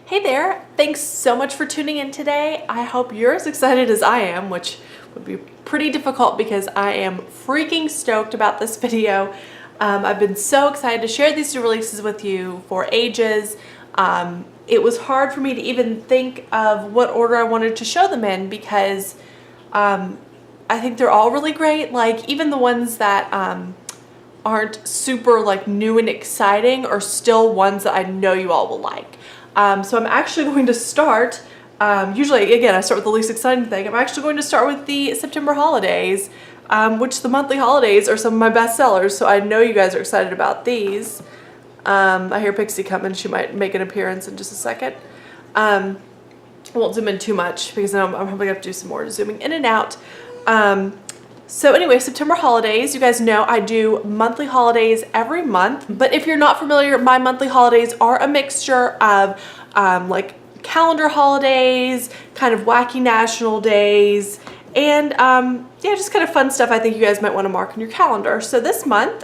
Hey there, thanks so much for tuning in today. I hope you're as excited as I am, which would be pretty difficult because I am freaking stoked about this video. I've been so excited to share these new releases with you for ages. It was hard for me to even think of what order I wanted to show them in because I think they're all really great. Like even the ones that aren't super like new and exciting are still ones that I know you all will like. So I'm actually going to start, usually again I start with the least exciting thing. I'm actually going to start with the September holidays, which the monthly holidays are some of my best sellers, so I know you guys are excited about these. I hear Pixie coming, she might make an appearance in just a second. I won't zoom in too much because I'm probably going to have to do some more zooming in and out. So anyway, September holidays, you guys know I do monthly holidays every month, but if you're not familiar, my monthly holidays are a mixture of like calendar holidays, kind of wacky national days, and yeah, just kind of fun stuff I think you guys might want to mark on your calendar. So this month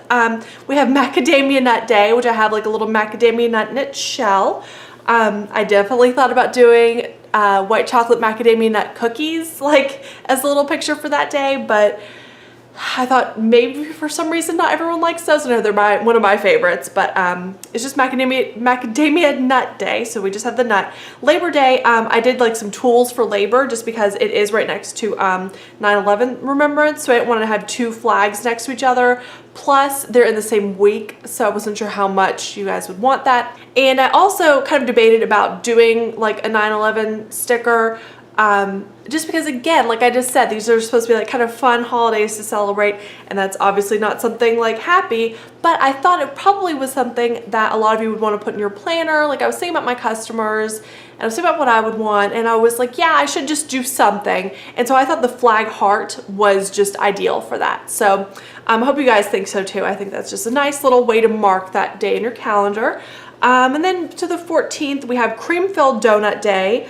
we have Macadamia Nut Day, which I have like a little macadamia nut in its shell. I definitely thought about doing white chocolate macadamia nut cookies like as a little picture for that day, but I thought maybe for some reason not everyone likes those. I know they're one of my favorites, but it's just macadamia nut day, so we just have the nut. Labor Day, I did like some tools for labor just because it is right next to 9/11 remembrance, so I didn't want to have two flags next to each other. Plus, they're in the same week, so I wasn't sure how much you guys would want that. And I also kind of debated about doing like a 9/11 sticker. Just because again, like I just said, these are supposed to be like kind of fun holidays to celebrate, and that's obviously not something like happy, but I thought it probably was something that a lot of you would want to put in your planner. Like I was thinking about my customers and I was thinking about what I would want, and I was like, yeah, I should just do something. And so I thought the flag heart was just ideal for that. So I hope you guys think so too. I think that's just a nice little way to mark that day in your calendar. And then to the 14th, we have cream-filled donut day,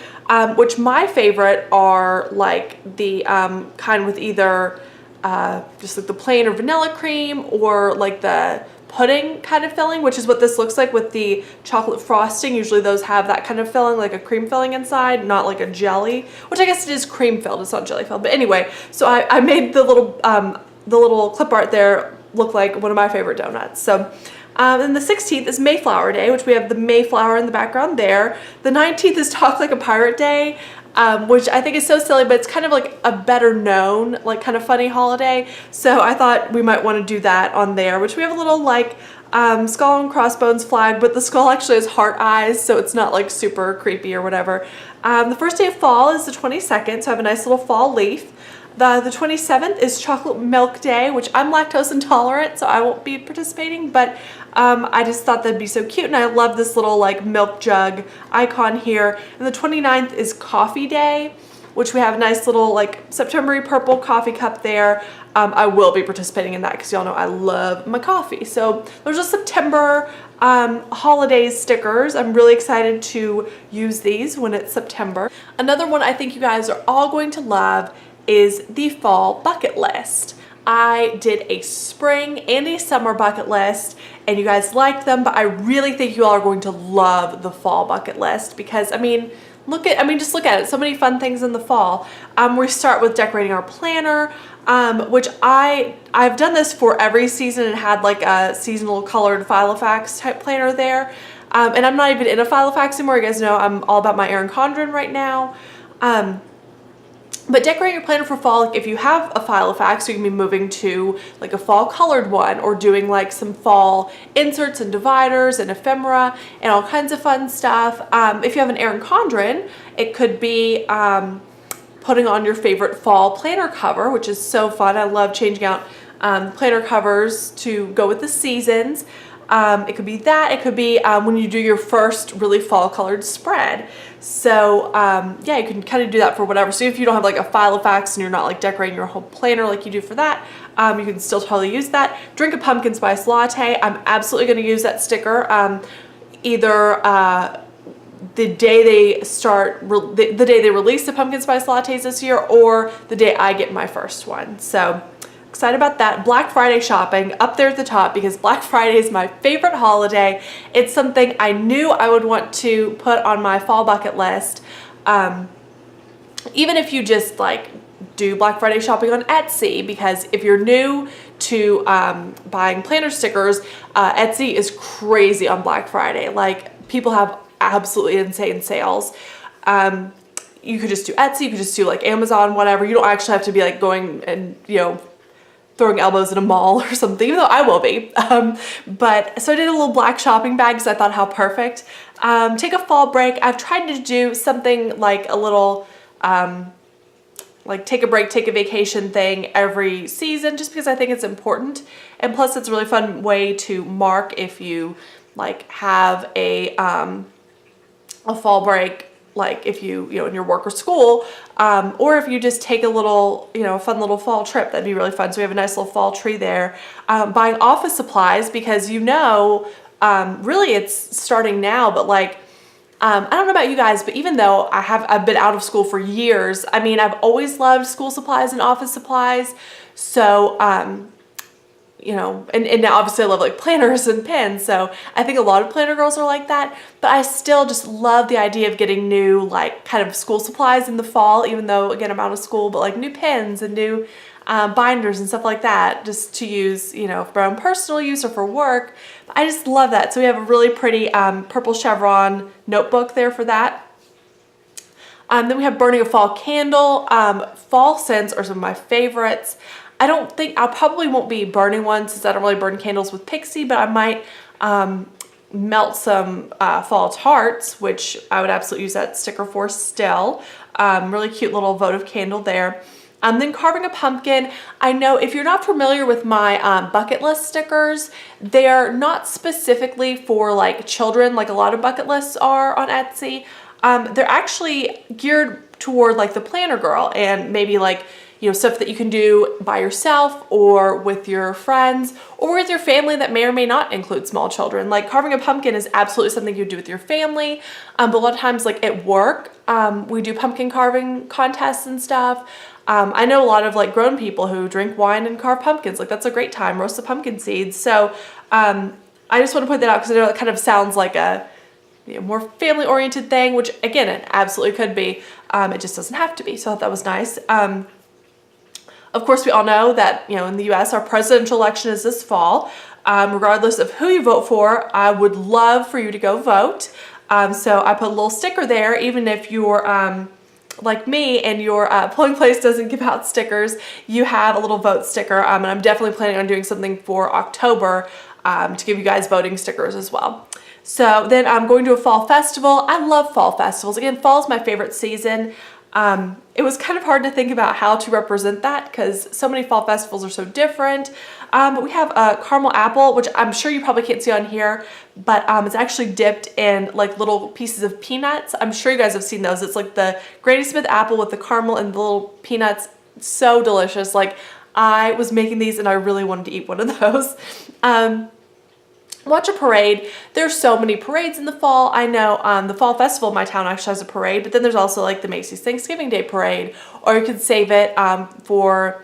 which my favorite are like the kind with either just like the plain or vanilla cream, or like the pudding kind of filling, which is what this looks like with the chocolate frosting. Usually those have that kind of filling, like a cream filling inside, not like a jelly, which I guess it is cream filled, it's not jelly filled. But anyway, so I made the little clip art there look like one of my favorite donuts. So and the 16th is Mayflower Day, which we have the Mayflower in the background there. The 19th is Talk Like a Pirate Day, which I think is so silly, but it's kind of like a better known, like kind of funny holiday. So I thought we might want to do that on there, which we have a little like skull and crossbones flag, but the skull actually has heart eyes, so it's not like super creepy or whatever. The first day of fall is the 22nd, so I have a nice little fall leaf. The 27th is Chocolate Milk Day, which I'm lactose intolerant, so I won't be participating, but I just thought that'd be so cute, and I love this little like milk jug icon here. And the 29th is Coffee Day, which we have a nice little like September-y purple coffee cup there. I will be participating in that because y'all know I love my coffee. So there's a September holidays stickers. I'm really excited to use these when it's September. Another one I think you guys are all going to love is the fall bucket list. I did a spring and a summer bucket list, and you guys liked them, but I really think you all are going to love the fall bucket list because, I mean, just look at it. So many fun things in the fall. We start with decorating our planner, which I've done this for every season and had like a seasonal colored Filofax type planner there. And I'm not even in a Filofax anymore. You guys know I'm all about my Erin Condren right now. But decorate your planner for fall. Like if you have a Filofax, you can be moving to like a fall colored one, or doing like some fall inserts and dividers and ephemera and all kinds of fun stuff. If you have an Erin Condren, it could be putting on your favorite fall planner cover, which is so fun. I love changing out planner covers to go with the seasons. It could be that. It could be when you do your first really fall colored spread. So yeah, you can kind of do that for whatever. So if you don't have like a Filofax and you're not like decorating your whole planner like you do for that, you can still totally use that. Drink a pumpkin spice latte. I'm absolutely going to use that sticker either the day they the day they release the pumpkin spice lattes this year, or the day I get my first one. So excited about that. Black Friday shopping up there at the top because Black Friday is my favorite holiday. It's something I knew I would want to put on my fall bucket list. Even if you just like do Black Friday shopping on Etsy, because if you're new to buying planner stickers, Etsy is crazy on Black Friday. Like, people have absolutely insane sales. You could just do Etsy, you could just do like Amazon, whatever. You don't actually have to be like going and, you know, throwing elbows in a mall or something, even though I will be. But so I did a little black shopping bag because I thought how perfect. Take a fall break. I've tried to do something like a little, like take a break, take a vacation thing every season, just because I think it's important. And plus it's a really fun way to mark if you like have a fall break, like if you know, in your work or school, or if you just take a little, you know, fun little fall trip, that'd be really fun. So we have a nice little fall tree there. Buying office supplies, because you know, really it's starting now, but like, I don't know about you guys, but even though I've been out of school for years, I mean, I've always loved school supplies and office supplies. So, you know, and now obviously I love like planners and pens. So I think a lot of planner girls are like that, but I still just love the idea of getting new, like kind of school supplies in the fall, even though again, I'm out of school, but like new pens and new binders and stuff like that, just to use, you know, for my own personal use or for work. I just love that. So we have a really pretty purple chevron notebook there for that. Then we have burning a fall candle. Fall scents are some of my favorites. I probably won't be burning one since I don't really burn candles with Pixie, but I might melt some fall tarts, which I would absolutely use that sticker for still. Really cute little votive candle there. Then carving a pumpkin. I know if you're not familiar with my bucket list stickers, they're not specifically for like children like a lot of bucket lists are on Etsy. They're actually geared toward like the planner girl and maybe like, you know, stuff that you can do by yourself or with your friends or with your family that may or may not include small children. Like carving a pumpkin is absolutely something you do with your family. But a lot of times like at work, we do pumpkin carving contests and stuff. I know a lot of like grown people who drink wine and carve pumpkins. Like that's a great time, roast the pumpkin seeds. So I just want to point that out because I know it kind of sounds like a, you know, more family oriented thing, which again, it absolutely could be. It just doesn't have to be. So I thought that was nice. Of course, we all know that, you know, in the US, our presidential election is this fall. Regardless of who you vote for, I would love for you to go vote. So I put a little sticker there, even if you're like me and your polling place doesn't give out stickers, you have a little vote sticker. And I'm definitely planning on doing something for October to give you guys voting stickers as well. So then I'm going to a fall festival. I love fall festivals. Again, fall is my favorite season. It was kind of hard to think about how to represent that because so many fall festivals are so different. But we have a caramel apple, which I'm sure you probably can't see on here, but it's actually dipped in like little pieces of peanuts. I'm sure you guys have seen those. It's like the Granny Smith apple with the caramel and the little peanuts. So delicious. Like I was making these and I really wanted to eat one of those. Watch a parade. There's so many parades in the fall. I know the fall festival in my town actually has a parade, but then there's also like the Macy's Thanksgiving Day parade, or you could save it for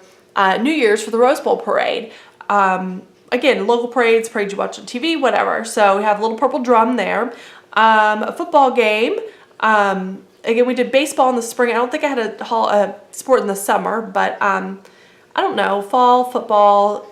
New Year's for the Rose Bowl parade. Again, local parades you watch on TV, whatever. So we have a little purple drum there. A football game. Again, we did baseball in the spring. I don't think I had a sport in the summer, but I don't know, fall football,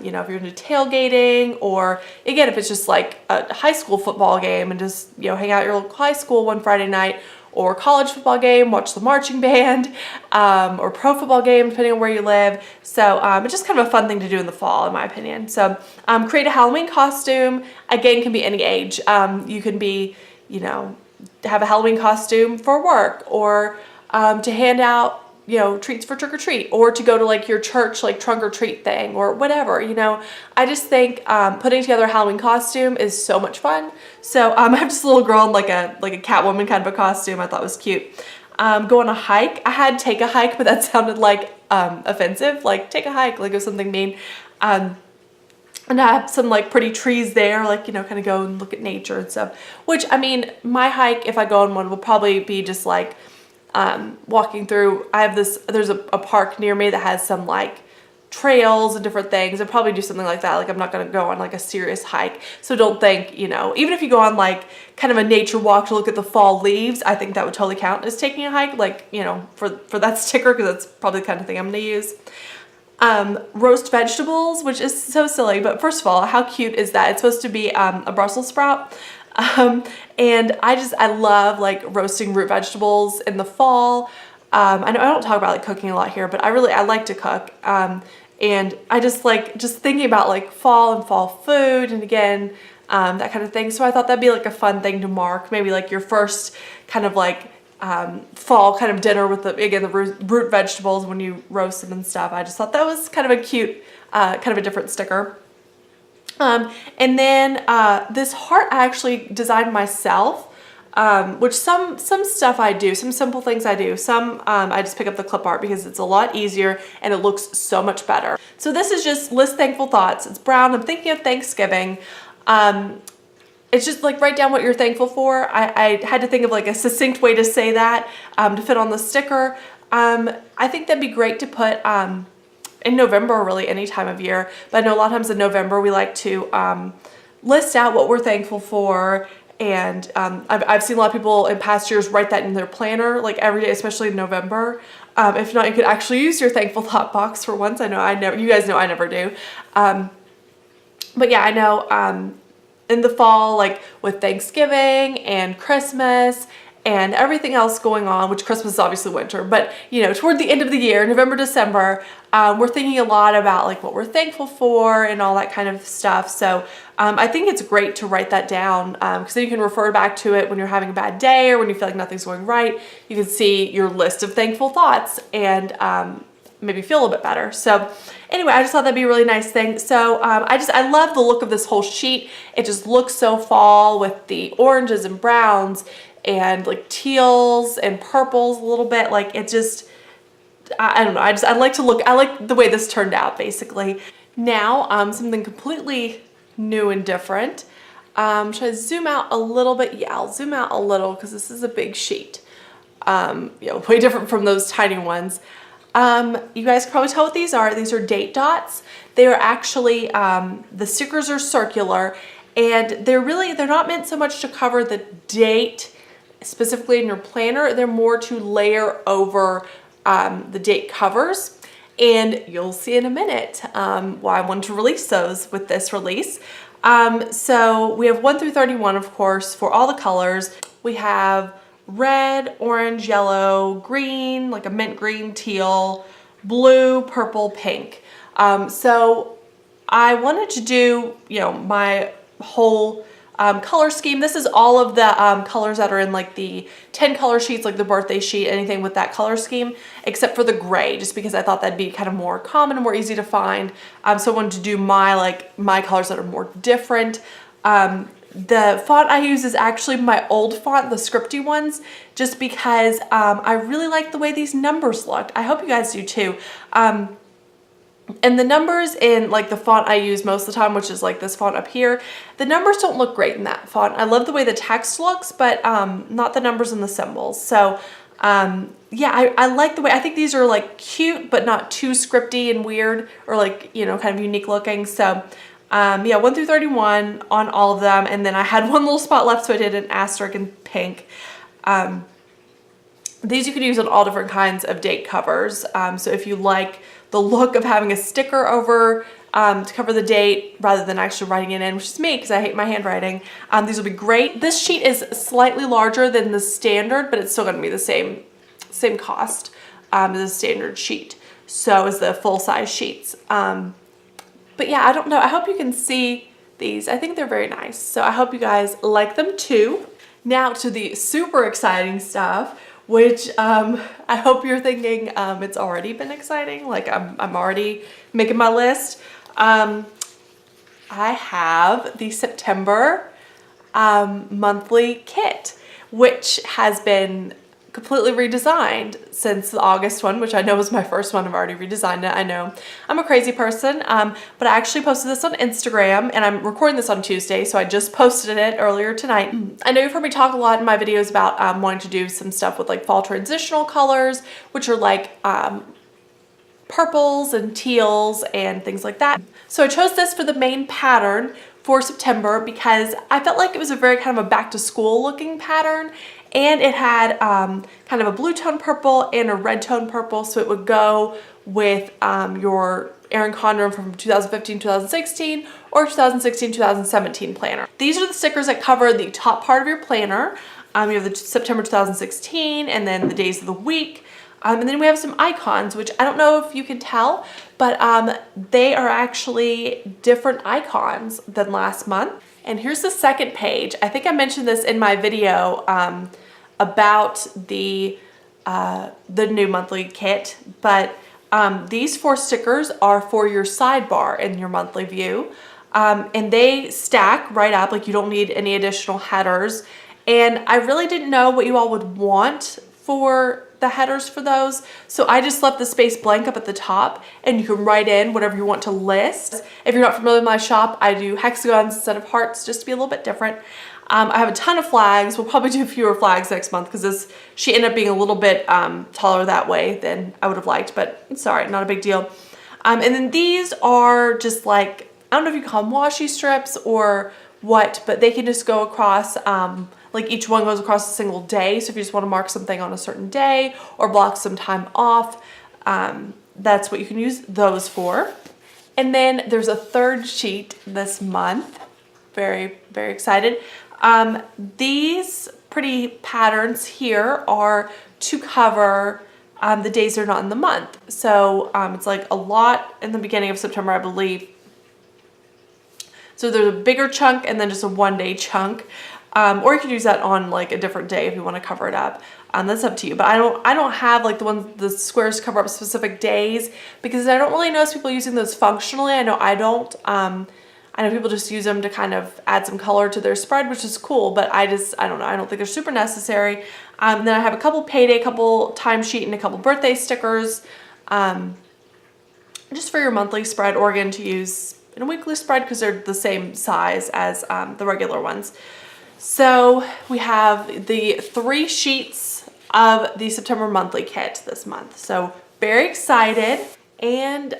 you know, if you're into tailgating, or again, if it's just like a high school football game and just, you know, hang out at your local high school one Friday night, or college football game, watch the marching band, or pro football game, depending on where you live. So it's just kind of a fun thing to do in the fall, in my opinion. So create a Halloween costume. Again, can be any age. You can be, you know, have a Halloween costume for work, or to hand out, you know, treats for trick or treat, or to go to like your church like trunk or treat thing or whatever, you know. I just think putting together a Halloween costume is so much fun. So I have this little girl in like a Catwoman kind of a costume I thought was cute. Go on a hike. I had take a hike, but that sounded like offensive, like take a hike, like it was something mean. And I have some like pretty trees there, like, you know, kind of go and look at nature and stuff, which I mean, my hike, if I go on one, will probably be just like walking through. I have there's a park near me that has some like trails and different things. I'd probably do something like that. Like I'm not going to go on like a serious hike. So don't think, you know, even if you go on like kind of a nature walk to look at the fall leaves, I think that would totally count as taking a hike, like, you know, for that sticker, because that's probably the kind of thing I'm going to use. Roast vegetables, which is so silly, but first of all, how cute is that? It's supposed to be a Brussels sprout. And I love like roasting root vegetables in the fall. I know I don't talk about like cooking a lot here, but I like to cook. And I just like thinking about like fall and fall food, and again, that kind of thing. So I thought that'd be like a fun thing to mark, maybe like your first kind of like fall kind of dinner with the root vegetables when you roast them and stuff. I just thought that was kind of a cute, kind of a different sticker. And then this heart I actually designed myself. Which some stuff I do, some simple things I do, some I just pick up the clip art because it's a lot easier and it looks so much better. So this is just list thankful thoughts. It's brown. I'm thinking of Thanksgiving. It's just like write down what you're thankful for. I had to think of like a succinct way to say that to fit on the sticker. I think that'd be great to put in November, or really any time of year. But I know a lot of times in November we like to list out what we're thankful for. And I've seen a lot of people in past years write that in their planner, like every day, especially in November. If not, you could actually use your thankful thought box for once. I know you guys know I never do. But yeah, I know in the fall, like with Thanksgiving and Christmas and everything else going on, which Christmas is obviously winter, but you know, toward the end of the year, November, December, we're thinking a lot about like what we're thankful for and all that kind of stuff. So I think it's great to write that down because then you can refer back to it when you're having a bad day or when you feel like nothing's going right. You can see your list of thankful thoughts and maybe feel a little bit better. So anyway, I just thought that'd be a really nice thing. So I love the look of this whole sheet. It just looks so fall with the oranges and browns and like teals and purples a little bit. Like it just, I don't know. I like the way this turned out basically. Now, something completely new and different. Should I zoom out a little bit? Yeah, I'll zoom out a little because this is a big sheet. You know, way different from those tiny ones. You guys can probably tell what these are. These are date dots. They are actually, the stickers are circular and they're not meant so much to cover the date specifically in your planner. They're more to layer over the date covers. And you'll see in a minute why I wanted to release those with this release. So we have 1 through 31, of course, for all the colors. We have red, orange, yellow, green, like a mint green, teal, blue, purple, pink. So I wanted to do, you know, my whole color scheme. This is all of the colors that are in like the 10 color sheets, like the birthday sheet, anything with that color scheme, except for the gray, just because I thought that'd be kind of more common and more easy to find. So I wanted to do my colors that are more different. The font I use is actually my old font, the scripty ones, just because I really like the way these numbers looked. I hope you guys do too. And the numbers in like the font I use most of the time, which is like this font up here, the numbers don't look great in that font. I love the way the text looks, but not the numbers and the symbols. So yeah, I like the way, I think these are like cute, but not too scripty and weird or like, you know, kind of unique looking. So yeah, 1 through 31 on all of them. And then I had one little spot left, so I did an asterisk in pink. These you could use on all different kinds of date covers. So if you like the look of having a sticker over to cover the date rather than actually writing it in, which is me because I hate my handwriting, these will be great. This sheet is slightly larger than the standard, but it's still going to be the same cost as the standard sheet. So is the full-size sheets. But yeah, I don't know. I hope you can see these. I think they're very nice. So I hope you guys like them too. Now to the super exciting stuff, which I hope you're thinking it's already been exciting. Like I'm already making my list. I have the September monthly kit, which has been completely redesigned since the August one, which I know was my first one. I've already redesigned it. I know I'm a crazy person, but I actually posted this on Instagram, and I'm recording this on Tuesday, so I just posted it earlier tonight. I know you've heard me talk a lot in my videos about wanting to do some stuff with like fall transitional colors, which are like purples and teals and things like that. So I chose this for the main pattern for September because I felt like it was a very kind of a back to school looking pattern, and it had kind of a blue tone purple and a red tone purple, so it would go with your Erin Condren from 2015-2016 or 2016-2017 planner. These are the stickers that cover the top part of your planner. You have the September 2016 and then the days of the week. And then we have some icons, which I don't know if you can tell, but they are actually different icons than last month. And here's the second page. I think I mentioned this in my video about the new monthly kit, but these 4 stickers are for your sidebar in your monthly view. And they stack right up, like you don't need any additional headers. And I really didn't know what you all would want for the headers for those, so I just left the space blank up at the top, and you can write in whatever you want to list. If you're not familiar with my shop, I do hexagons instead of hearts just to be a little bit different. I have a ton of flags. We'll probably do fewer flags next month because she ended up being a little bit taller that way than I would have liked, but it's all right, not a big deal. And then these are just like, I don't know if you call them washi strips or what, but they can just go across, like each one goes across a single day. So if you just want to mark something on a certain day or block some time off, that's what you can use those for. And then there's a third sheet this month. Very, very excited. These pretty patterns here are to cover the days they're not in the month. So it's like a lot in the beginning of September, I believe. So there's a bigger chunk and then just a 1-day chunk. Or you could use that on like a different day if you want to cover it up. That's up to you. But I don't have like the squares cover up specific days because I don't really notice people using those functionally. I know I don't. I know people just use them to kind of add some color to their spread, which is cool, but I don't know. I don't think they're super necessary. Then I have a couple payday, a couple timesheet, and a couple birthday stickers, just for your monthly spread, or again to use in a weekly spread because they're the same size as the regular ones. So we have the 3 sheets of the September monthly kit this month. So very excited. And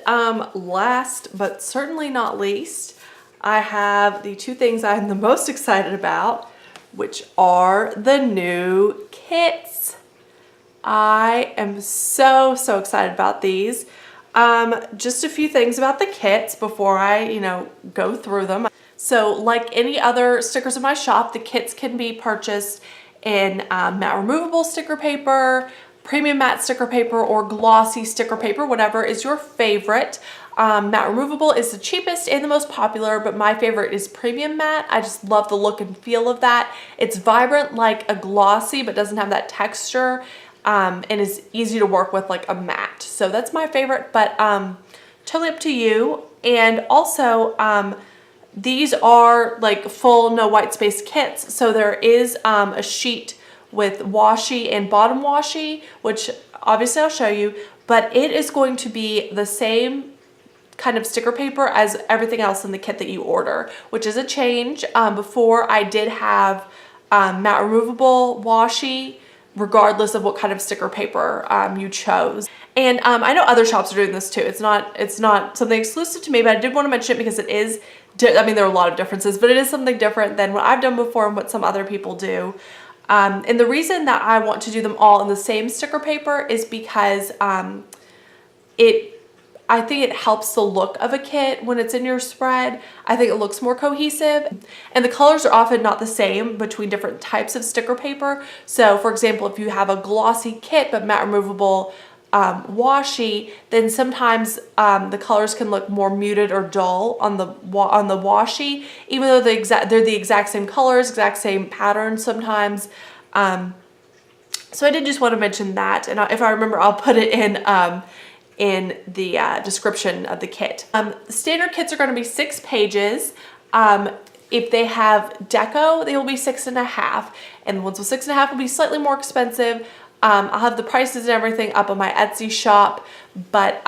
last but certainly not least, I have the 2 things I'm the most excited about, which are the new kits. I am so excited about these. Just a few things about the kits before I, go through them. So like any other stickers in my shop, the kits can be purchased in matte removable sticker paper, premium matte sticker paper, or glossy sticker paper, whatever is your favorite. Matte removable is the cheapest and the most popular, but my favorite is premium matte. I just love the look and feel of that. It's vibrant like a glossy, but doesn't have that texture, and is easy to work with like a matte. So that's my favorite, but totally up to you. And also, these are like full no white space kits. So there is a sheet with washi and bottom washi, which obviously I'll show you, but it is going to be the same kind of sticker paper as everything else in the kit that you order, which is a change. Before I did have matte removable washi, regardless of what kind of sticker paper you chose. And I know other shops are doing this too. It's not something exclusive to me, but I did want to mention it because it is, there are a lot of differences, but it is something different than what I've done before and what some other people do. And the reason that I want to do them all in the same sticker paper is because I think it helps the look of a kit when it's in your spread. I think it looks more cohesive, and the colors are often not the same between different types of sticker paper. So for example, if you have a glossy kit but matte removable washi, then sometimes the colors can look more muted or dull on the washi, even though they're the exact same colors, exact same patterns sometimes. So I did just want to mention that, and if I remember, I'll put it in the description of the kit. The standard kits are going to be 6 pages. If they have deco, they will be 6.5, and the ones with 6.5 will be slightly more expensive. I'll have the prices and everything up on my Etsy shop, but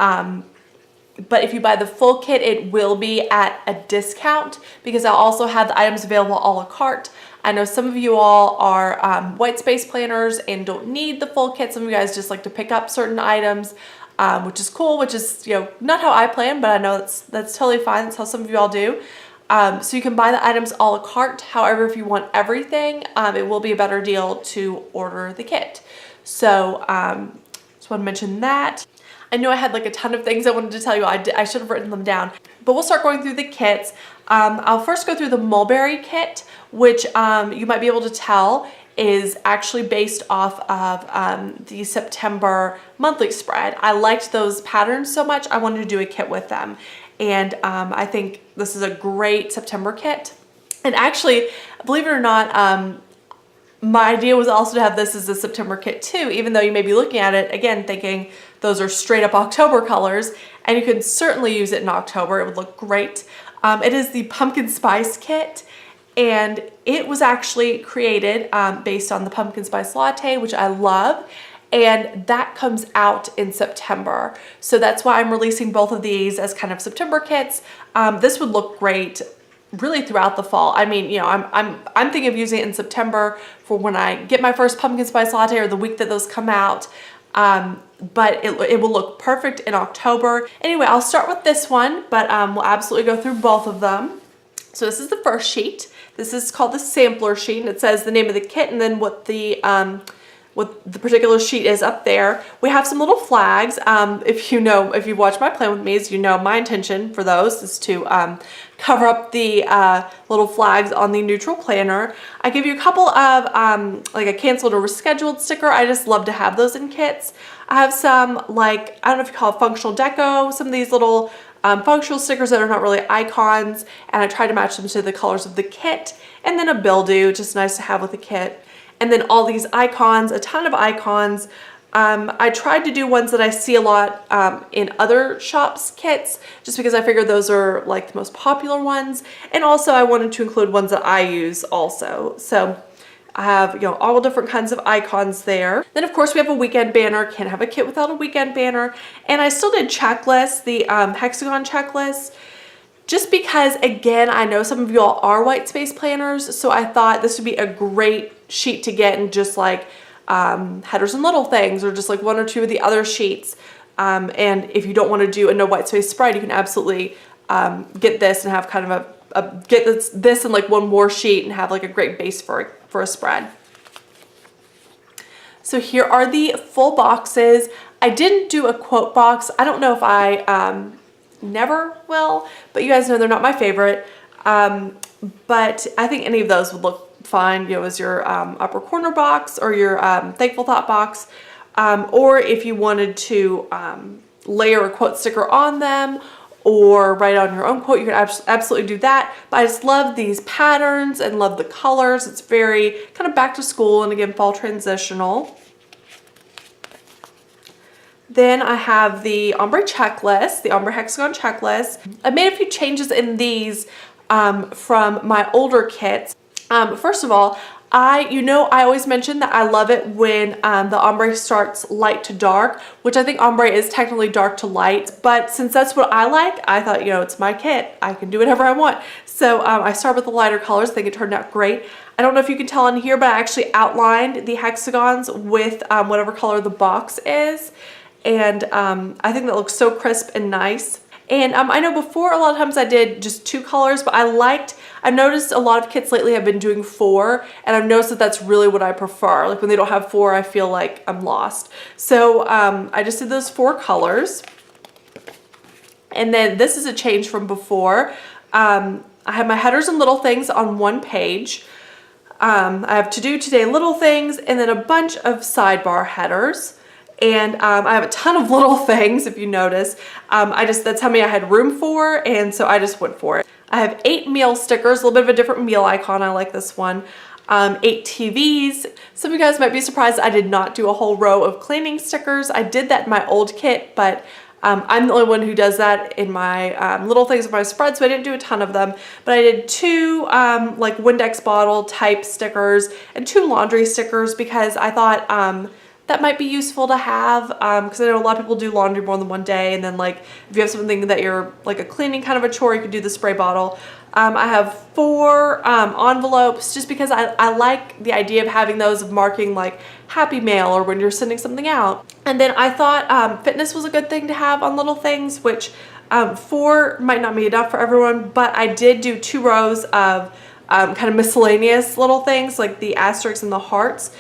if you buy the full kit, it will be at a discount because I'll also have the items available a la carte. I know some of you all are white space planners and don't need the full kit. Some of you guys just like to pick up certain items. which is cool, which is, you know, not how I plan, but I know that's totally fine. That's how some of you all do. So you can buy the items a la carte. However, if you want everything, it will be a better deal to order the kit. So just want to mention that. I know I had like a ton of things I wanted to tell you. I should have written them down, but we'll start going through the kits. I'll first go through the mulberry kit, which you might be able to tell is actually based off of the September monthly spread. I liked those patterns so much, I wanted to do a kit with them. And I think this is a great September kit. And actually, believe it or not, my idea was also to have this as a September kit too, even though you may be looking at it, again, thinking those are straight up October colors, and you can certainly use it in October. It would look great. It is the pumpkin spice kit, and it was actually created based on the pumpkin spice latte, which I love, and that comes out in September. So that's why I'm releasing both of these as kind of September kits. This would look great really throughout the fall. I mean, you know, I'm thinking of using it in September for when I get my first pumpkin spice latte or the week that those come out. But it will look perfect in October. Anyway, I'll start with this one, but we'll absolutely go through both of them. So this is the first sheet. This is called the sampler sheet, and it says the name of the kit and then what the particular sheet is up there. We have some little flags. If you watch my plan with me, as you know, my intention for those is to cover up the little flags on the neutral planner. I give you a couple of like a canceled or rescheduled sticker. I just love to have those in kits. I have some, like, I don't know if you call it functional deco, some of these little functional stickers that are not really icons, and I try to match them to the colors of the kit, and then a bill do, just nice to have with the kit. And then all these icons, a ton of icons. I tried to do ones that I see a lot in other shops' kits, just because I figured those are like the most popular ones. And also I wanted to include ones that I use also. So I have, you know, all different kinds of icons there. Then of course we have a weekend banner. Can't have a kit without a weekend banner. And I still did checklists, the hexagon checklist. Just because, again, I know some of you all are white space planners, so I thought this would be a great sheet to get in just like headers and little things, or just like one or two of the other sheets. And if you don't want to do a no white space spread, you can absolutely get this and have kind of get this in like one more sheet and have like a great base for a spread. So here are the full boxes. I didn't do a quote box. I don't know if I never will, but you guys know they're not my favorite. But I think any of those would look fine, you know, as your upper corner box or your thankful thought box. Or if you wanted to layer a quote sticker on them or write on your own quote, you can absolutely do that. But I just love these patterns and love the colors. It's very kind of back to school and again, fall transitional. Then I have the ombre checklist, the ombre hexagon checklist. I made a few changes in these from my older kits. First of all, I always mention that I love it when the ombre starts light to dark, which I think ombre is technically dark to light, but since that's what I like, I thought, you know, it's my kit. I can do whatever I want. So I started with the lighter colors. I think it turned out great. I don't know if you can tell on here, but I actually outlined the hexagons with whatever color the box is. And I think that looks so crisp and nice. And I know before a lot of times I did just 2 colors, but I've noticed a lot of kits lately have been doing 4, and I've noticed that that's really what I prefer. Like when they don't have 4, I feel like I'm lost. So I just did those 4 colors. And then this is a change from before. I have my headers and little things on one page. I have to do today little things and then a bunch of sidebar headers. And I have a ton of little things, if you notice. That's how many I had room for, and so I just went for it. I have 8 meal stickers, a little bit of a different meal icon. I like this one. 8 TVs. Some of you guys might be surprised I did not do a whole row of cleaning stickers. I did that in my old kit, but I'm the only one who does that in my little things of my spread, so I didn't do a ton of them. But I did 2 like Windex bottle type stickers and 2 laundry stickers because I thought that might be useful to have, because I know a lot of people do laundry more than one day, and then like if you have something that you're like a cleaning kind of a chore, you could do the spray bottle. I have 4 envelopes just because I like the idea of having those, of marking like happy mail or when you're sending something out. And then I thought fitness was a good thing to have on little things, which 4 might not be enough for everyone, but I did do 2 rows of kind of miscellaneous little things like the asterisks and the hearts,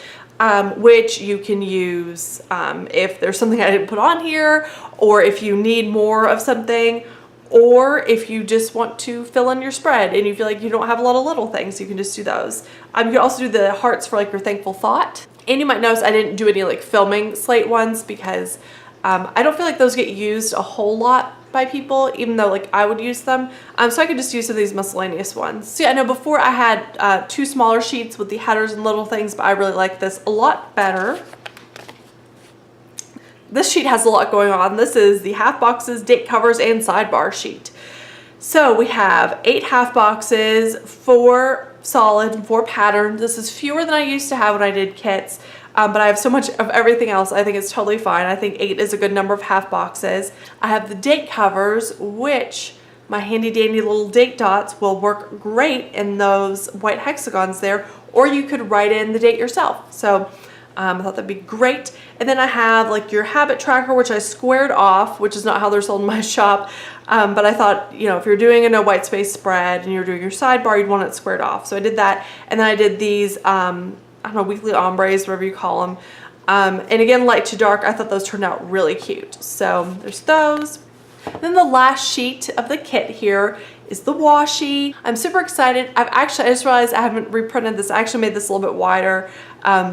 which you can use if there's something I didn't put on here, or if you need more of something, or if you just want to fill in your spread and you feel like you don't have a lot of little things, you can just do those. You can also do the hearts for like your thankful thought. And you might notice I didn't do any like filming slate ones because I don't feel like those get used a whole lot by people, even though like I would use them. So I could just use some of these miscellaneous ones. So yeah, I know before I had 2 smaller sheets with the headers and little things, but I really like this a lot better. This sheet has a lot going on. This is the half boxes, date covers, and sidebar sheet. So we have 8 half boxes, 4 solid, and 4 patterns. This is fewer than I used to have when I did kits. But I have so much of everything else, I think it's totally fine. I think 8 is a good number of half boxes. I have the date covers, which my handy dandy little date dots will work great in those white hexagons there, or you could write in the date yourself. So I thought that'd be great. And then I have like your habit tracker, which I squared off, which is not how they're sold in my shop. But I thought, you know, if you're doing a no white space spread and you're doing your sidebar, you'd want it squared off. So I did that. And then I did these, I don't know, weekly ombres, whatever you call them. And again, light to dark, I thought those turned out really cute. So there's those. Then the last sheet of the kit here is the washi. I'm super excited. I just realized I haven't reprinted this. I actually made this a little bit wider.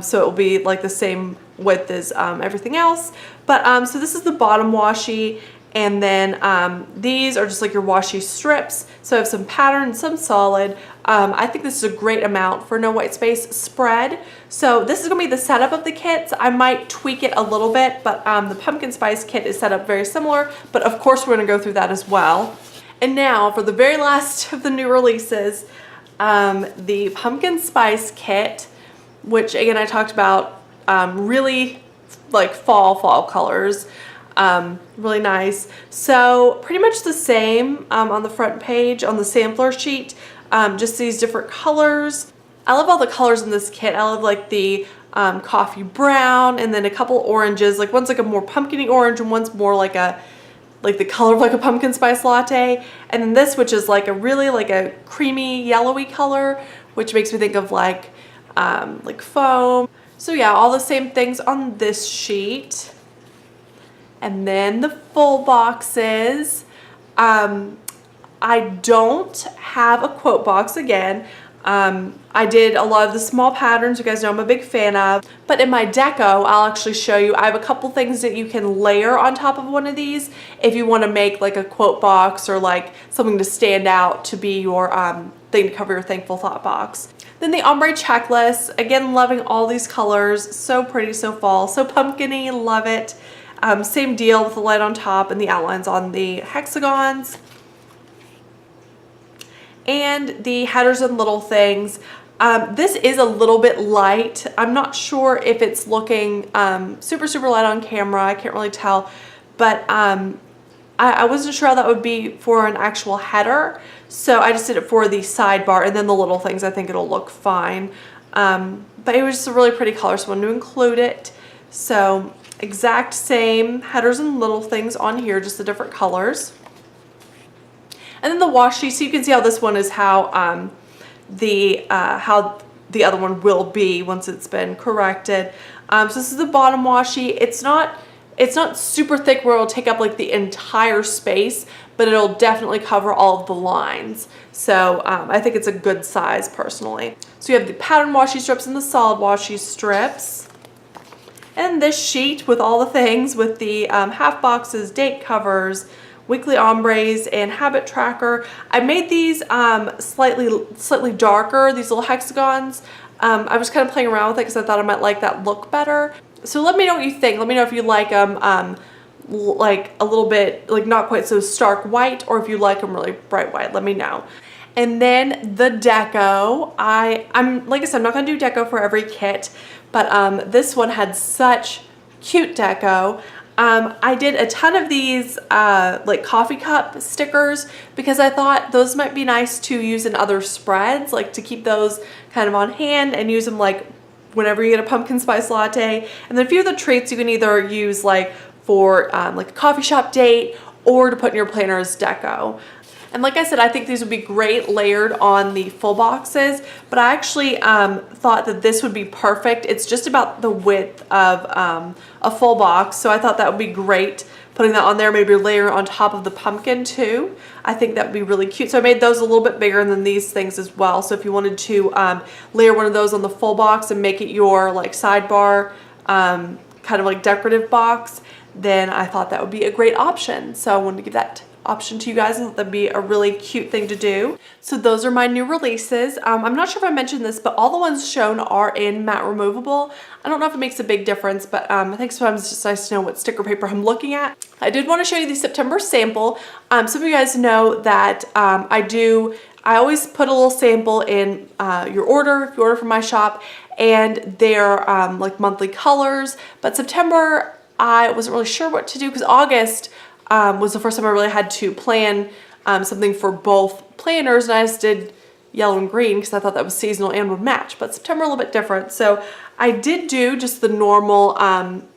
So it will be like the same width as everything else. But so this is the bottom washi. And then these are just like your washi strips. So I have some pattern, some solid. I think this is a great amount for no white space spread. So this is gonna be the setup of the kits. I might tweak it a little bit, but the pumpkin spice kit is set up very similar, but of course we're gonna go through that as well. And now for the very last of the new releases, the pumpkin spice kit, which again I talked about, really like fall colors. Really nice. So pretty much the same on the front page on the sampler sheet, just these different colors. I love all the colors in this kit. I love like the coffee brown, and then a couple oranges, like one's like a more pumpkin-y orange and one's more like the color of like a pumpkin spice latte, and then this, which is like a really like a creamy yellowy color, which makes me think of like foam. So yeah, all the same things on this sheet. And then the full boxes. I don't have a quote box again. I did a lot of the small patterns, you guys know I'm a big fan of, but in my deco, I'll actually show you, I have a couple things that you can layer on top of one of these if you want to make like a quote box or like something to stand out to be your thing to cover your thankful thought box. Then the ombre checklist, again, loving all these colors, so pretty, so fall, so pumpkin-y, love it. Same deal with the light on top and the outlines on the hexagons. And the headers and little things. This is a little bit light. I'm not sure if it's looking super light on camera. I can't really tell. But I wasn't sure how that would be for an actual header. So I just did it for the sidebar, and then the little things, I think it'll look fine. But it was just a really pretty color, so I wanted to include it. So exact same headers and little things on here, just the different colors. And then the washi, so you can see how this one is how the other one will be once it's been corrected. So this is the bottom washi. It's not super thick where it'll take up like the entire space, but it'll definitely cover all of the lines. So I think it's a good size personally. So you have the pattern washi strips and the solid washi strips. And this sheet with all the things with the half boxes, date covers, weekly ombres, and habit tracker. I made these slightly darker, these little hexagons. I was kind of playing around with it because I thought I might like that look better. So let me know what you think. Let me know if you like them like a little bit, like not quite so stark white, or if you like them really bright white. Let me know. And then the deco, I'm like I said, I'm not gonna do deco for every kit, but this one had such cute deco. I did a ton of these like coffee cup stickers because I thought those might be nice to use in other spreads, like to keep those kind of on hand and use them like whenever you get a pumpkin spice latte. And then a few of the treats you can either use like for like a coffee shop date or to put in your planner as deco. And like I said, I think these would be great layered on the full boxes, but I actually thought that this would be perfect. It's just about the width of a full box, so I thought that would be great putting that on there, maybe layer on top of the pumpkin too. I think that would be really cute. So I made those a little bit bigger than these things as well. So if you wanted to layer one of those on the full box and make it your like sidebar kind of like decorative box, then I thought that would be a great option. So I wanted to give that option to you guys, and that'd be a really cute thing to do. So those are my new releases. I'm not sure if I mentioned this, but all the ones shown are in matte removable. I don't know if it makes a big difference, but I think sometimes it's just nice to know what sticker paper I'm looking at. I did want to show you the September sample. Some of you guys know that I always put a little sample in your order if you order from my shop, and they're like monthly colors. But September, I wasn't really sure what to do because August was the first time I really had to plan something for both planners, and I just did yellow and green because I thought that was seasonal and would match, but September a little bit different. So I did do just the normal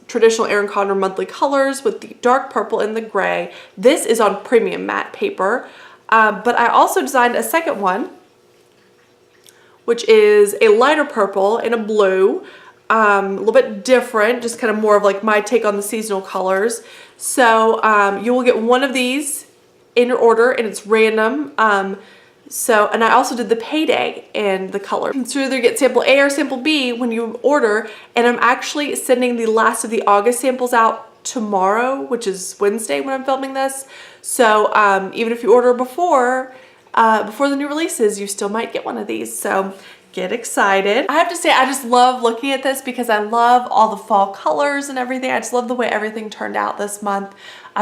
traditional Erin Condren monthly colors with the dark purple and the gray. This is on premium matte paper, but I also designed a second one, which is a lighter purple and a blue. A little bit different, just kind of more of like my take on the seasonal colors. So you will get one of these in your order, and it's random. And I also did the payday and the color. So you either get sample A or sample B when you order, and I'm actually sending the last of the August samples out tomorrow, which is Wednesday when I'm filming this. So even if you order before the new releases, you still might get one of these. So get excited. I have to say, I just love looking at this because I love all the fall colors and everything. I just love the way everything turned out this month.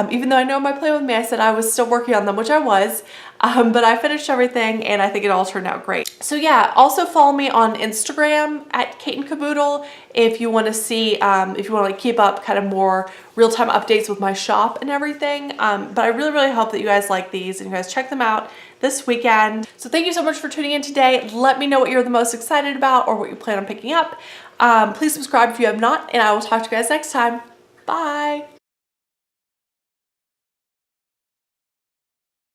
Even though I know my Play With Me, I said I was still working on them, which I was, but I finished everything and I think it all turned out great. So yeah, also follow me on Instagram at Cait And Caboodle if you want to see, if you want to like keep up kind of more real-time updates with my shop and everything. But I really, really hope that you guys like these and you guys check them out this weekend. So thank you so much for tuning in today. Let me know what you're the most excited about or what you plan on picking up. Please subscribe if you have not, and I will talk to you guys next time. Bye.